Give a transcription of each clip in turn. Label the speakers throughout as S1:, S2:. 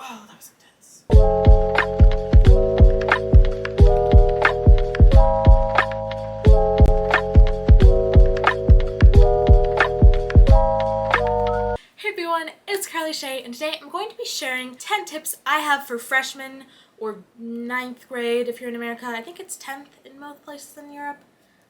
S1: Oh, that was intense. Hey everyone, it's Carly Shay, and today I'm going to be sharing 10 tips I have for freshmen or 9th grade if you're in America. I think it's 10th in most places in Europe.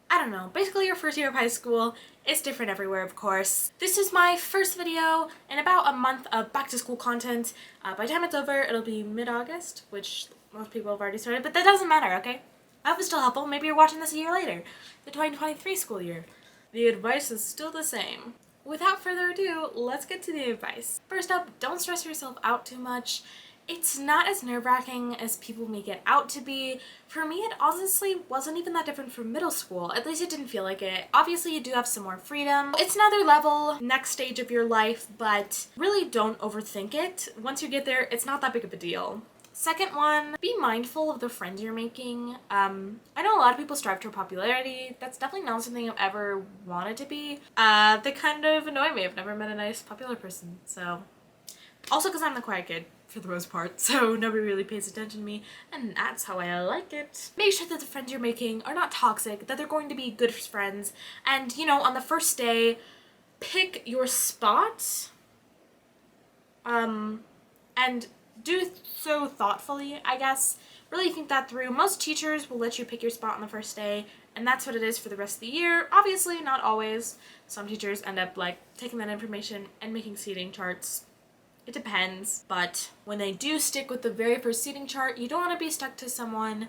S1: I don't know. Basically your first year of high school. It's different everywhere, of course. This is my first video in about a month of back to school content. By the time it's over, it'll be mid-August, which most people have already started, but that doesn't matter, okay? I hope it's still helpful. Maybe you're watching this a year later, the 2023 school year. The advice is still the same. Without further ado, let's get to the advice. First up, don't stress yourself out too much. It's not as nerve-wracking as people make it out to be. For me, it honestly wasn't even that different from middle school. At least it didn't feel like it. Obviously, you do have some more freedom. It's another level, next stage of your life, but really don't overthink it. Once you get there, it's not that big of a deal. Second one, be mindful of the friends you're making. I know a lot of people strive for popularity. That's definitely not something I've ever wanted to be. They kind of annoy me. I've never met a nice, popular person, so. Also because I'm the quiet kid, for the most part, so nobody really pays attention to me, and that's how I like it. Make sure that the friends you're making are not toxic, that they're going to be good friends, and, you know, on the first day, pick your spot, and do so thoughtfully, I guess. Really think that through. Most teachers will let you pick your spot on the first day, and that's what it is for the rest of the year. Obviously, not always. Some teachers end up, like, taking that information and making seating charts. It depends, but when they do stick with the very first seating chart, you don't want to be stuck to someone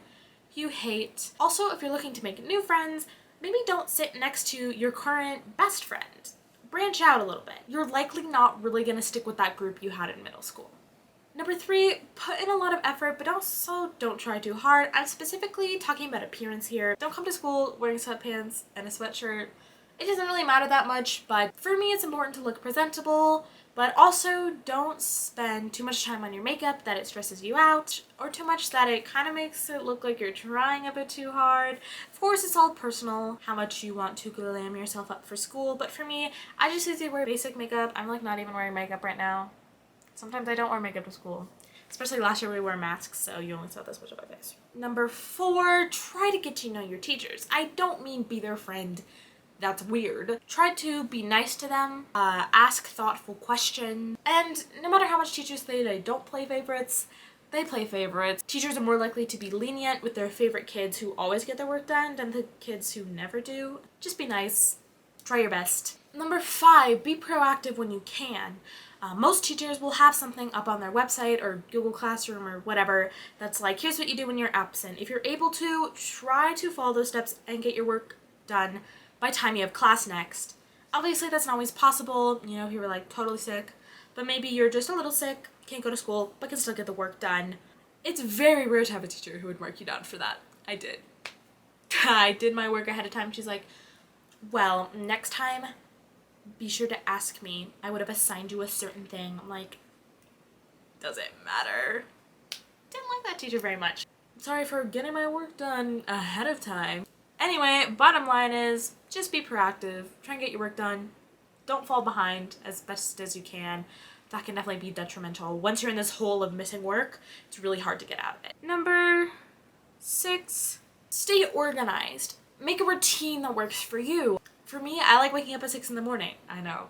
S1: you hate. Also, if you're looking to make new friends, maybe don't sit next to your current best friend. Branch out a little bit. You're likely not really going to stick with that group you had in middle school. Number 3, put in a lot of effort, but also don't try too hard. I'm specifically talking about appearance here. Don't come to school wearing sweatpants and a sweatshirt. It doesn't really matter that much, but for me it's important to look presentable, but also don't spend too much time on your makeup that it stresses you out, or too much that it kind of makes it look like you're trying a bit too hard. Of course, it's all personal how much you want to glam yourself up for school, but for me, I just usually wear basic makeup. I'm like not even wearing makeup right now. Sometimes I don't wear makeup to school. Especially last year we wore masks, so you only saw this much of my face. Number 4, try to get to know your teachers. I don't mean be their friend. That's weird. Try to be nice to them, ask thoughtful questions, and no matter how much teachers say they don't play favorites, they play favorites. Teachers are more likely to be lenient with their favorite kids who always get their work done than the kids who never do. Just be nice. Try your best. Number 5, be proactive when you can. Most teachers will have something up on their website or Google Classroom or whatever that's like, here's what you do when you're absent. If you're able to, try to follow those steps and get your work done by time you have class next. Obviously that's not always possible, you know, if you were like totally sick, but maybe you're just a little sick, can't go to school, but can still get the work done. It's very rare to have a teacher who would mark you down for that. I did. I did my work ahead of time. She's like, well, next time, be sure to ask me. I would have assigned you a certain thing. I'm like, does it matter? Didn't like that teacher very much. Sorry for getting my work done ahead of time. Anyway, bottom line is, just be proactive. Try and get your work done. Don't fall behind as best as you can. That can definitely be detrimental. Once you're in this hole of missing work, it's really hard to get out of it. Number 6, stay organized. Make a routine that works for you. For me, I like waking up at 6 in the morning. I know.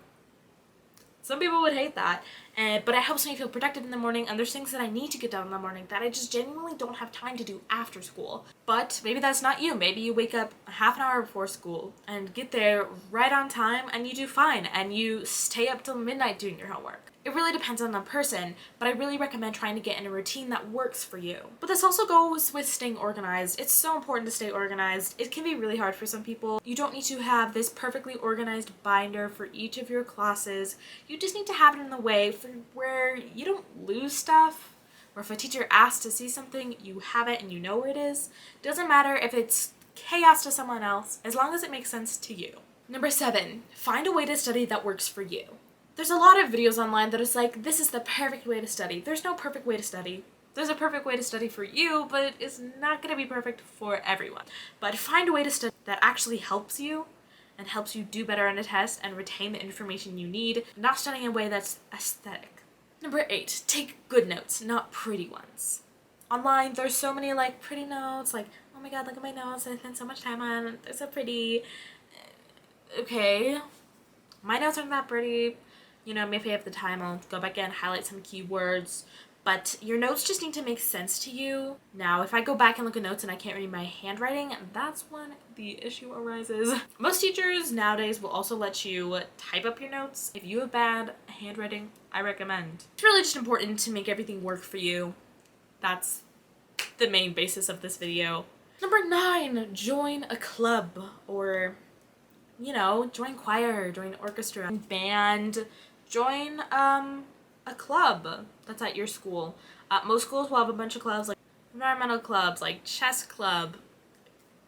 S1: Some people would hate that, but it helps me feel productive in the morning, and there's things that I need to get done in the morning that I just genuinely don't have time to do after school. But maybe that's not you. Maybe you wake up half an hour before school and get there right on time and you do fine, and you stay up till midnight doing your homework. It really depends on the person, but I really recommend trying to get in a routine that works for you. But this also goes with staying organized. It's so important to stay organized. It can be really hard for some people. You don't need to have this perfectly organized binder for each of your classes. You just need to have it in the way for where you don't lose stuff, or if a teacher asks to see something, you have it and you know where it is. Doesn't matter if it's chaos to someone else, as long as it makes sense to you. Number 7, find a way to study that works for you. There's a lot of videos online that is like, this is the perfect way to study. There's no perfect way to study. There's a perfect way to study for you, but it's not going to be perfect for everyone. But find a way to study that actually helps you and helps you do better on a test and retain the information you need, not studying in a way that's aesthetic. Number 8, take good notes, not pretty ones. Online, there's so many like pretty notes, like, oh my god, look at my notes, I spent so much time on them, they're so pretty. Okay, my notes aren't that pretty. You know, maybe if I have the time, I'll go back in, highlight some keywords, but your notes just need to make sense to you. Now, if I go back and look at notes and I can't read my handwriting, that's when the issue arises. Most teachers nowadays will also let you type up your notes. If you have bad handwriting, I recommend. It's really just important to make everything work for you. That's the main basis of this video. Number 9, join a club, or, you know, join choir, join orchestra, band, join a club that's at your school. Most schools will have a bunch of clubs, like environmental clubs, like chess club,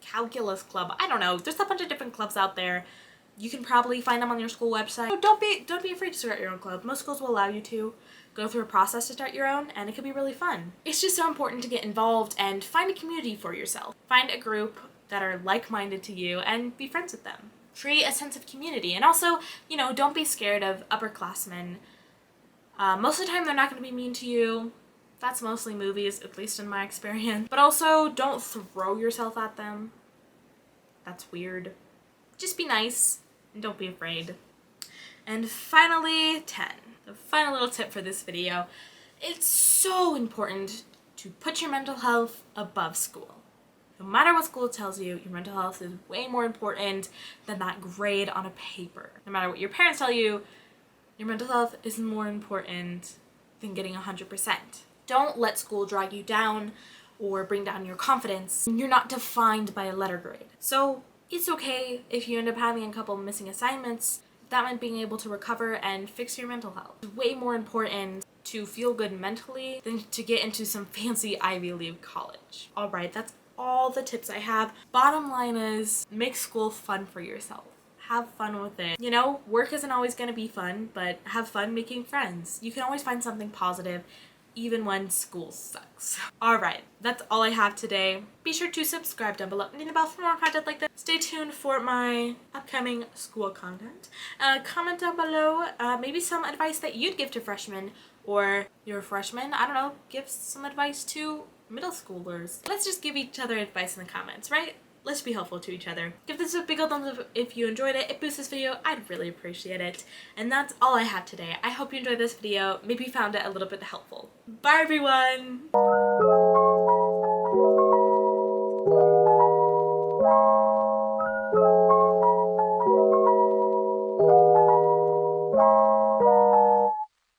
S1: calculus club. I don't know. There's a bunch of different clubs out there. You can probably find them on your school website. So don't be afraid to start your own club. Most schools will allow you to go through a process to start your own, and it can be really fun. It's just so important to get involved and find a community for yourself. Find a group that are like-minded to you and be friends with them. Create a sense of community, and also, you know, don't be scared of upperclassmen. Most of the time they're not going to be mean to you. That's mostly movies, at least in my experience. But also, don't throw yourself at them. That's weird. Just be nice and don't be afraid. And finally, 10. The final little tip for this video. It's so important to put your mental health above school. No matter what school tells you, your mental health is way more important than that grade on a paper. No matter what your parents tell you, your mental health is more important than getting 100%. Don't let school drag you down or bring down your confidence. You're not defined by a letter grade. So it's okay if you end up having a couple missing assignments. That meant being able to recover and fix your mental health. It's way more important to feel good mentally than to get into some fancy Ivy League college. All right, that's all the tips I have. Bottom line is, make school fun for yourself. Have fun with it. You know, work isn't always going to be fun, but have fun making friends. You can always find something positive even when school sucks. Alright, that's all I have today. Be sure to subscribe down below and ring the bell for more content like this. Stay tuned for my upcoming school content. Comment down below maybe some advice that you'd give to freshmen, or you're a freshman, I don't know, give some advice to middle schoolers. Let's just give each other advice in the comments, right? Let's be helpful to each other. Give this a big old thumbs up if you enjoyed it. It boosts this video. I'd really appreciate it. And that's all I have today. I hope you enjoyed this video. Maybe found it a little bit helpful. Bye everyone!